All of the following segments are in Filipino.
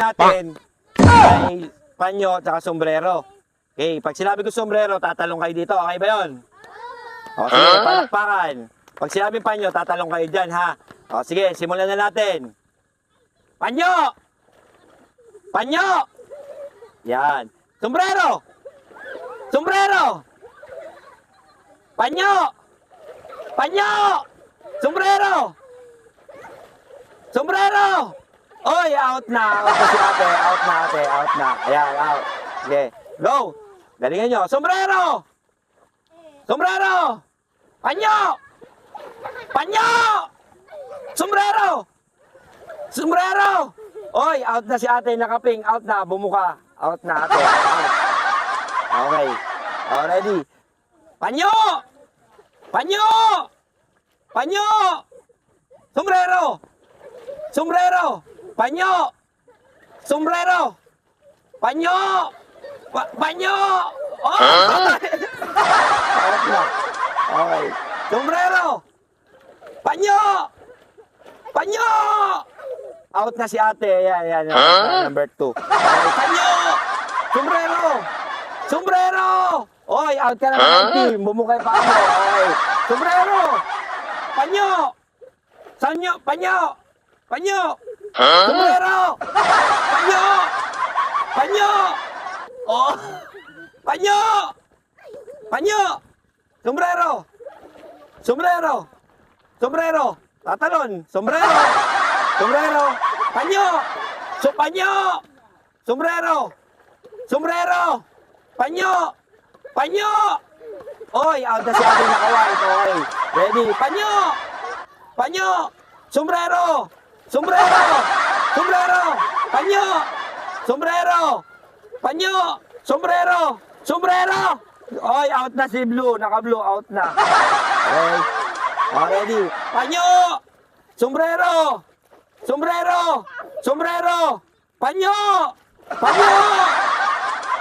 natin ay panyo at sombrero. Okay, pag sinabi ko sombrero, tatalong kayo dito. Okay ba yun? O sige, palakpakan. Pag sinabi panyo, tatalong kayo dyan, ha? O sige, simulan na natin. Panyo! Panyo! Yan. Sombrero! Sombrero! Panyo! Panyo! Sombrero! Sombrero! Oy, out na. Out na si ate. Out na ate. Out na. Ayan, out. Okay. Go. Galingan nyo. Sombrero! Sombrero! Panyo! Panyo! Sombrero! Sombrero! Oy, out na si ate. Nakaping. Out na. Bumuka. Out na ate. Out. Okay. Ready. Panyo! Panyo! Panyo! Sombrero! Sombrero! Panyo! Sombrero! Panyo! Panyo! Oh! Out na. Okay. Sombrero! Panyo! Panyo! Out na si ate. Yan. Number 2. Okay. Panyo! Sombrero! Sombrero! Oy, out ka na ng team. Bumukay pa ako. Okay. Sombrero! Panyo! Sanyo! Panyo! Panyo! Sombrero! Panyo! Panyo! Oh! Panyo! Panyo! Sombrero! Sombrero! Sombrero! Tatalon! Sombrero! Sombrero! Panyo! Panyo! Sombrero! Sombrero! Panyo! Panyo! Oy, out na si ating nakawait. Okay. Ready? Panyo! Panyo! Sombrero! Sombrero! Sombrero! Panyo! Sombrero! Panyo! Sombrero! Sombrero! Oy, out na si Blue. Naka-blue, out na. Okay. Ready? Panyo! Sombrero! Sombrero! Sombrero! Panyo! Panyo!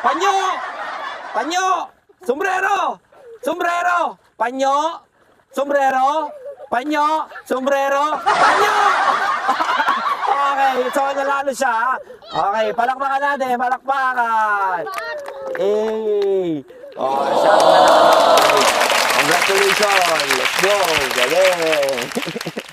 Panyo! Panyo! Sombrero! Sombrero! Panyo! Sombrero! Panyo! Sombrero! Panyo! Okay, so nalalo siya. Okay, palakpakan natin, palakpakan. Eh. Oh, siya ang nanalo. Congratulations. Let's go. Galing.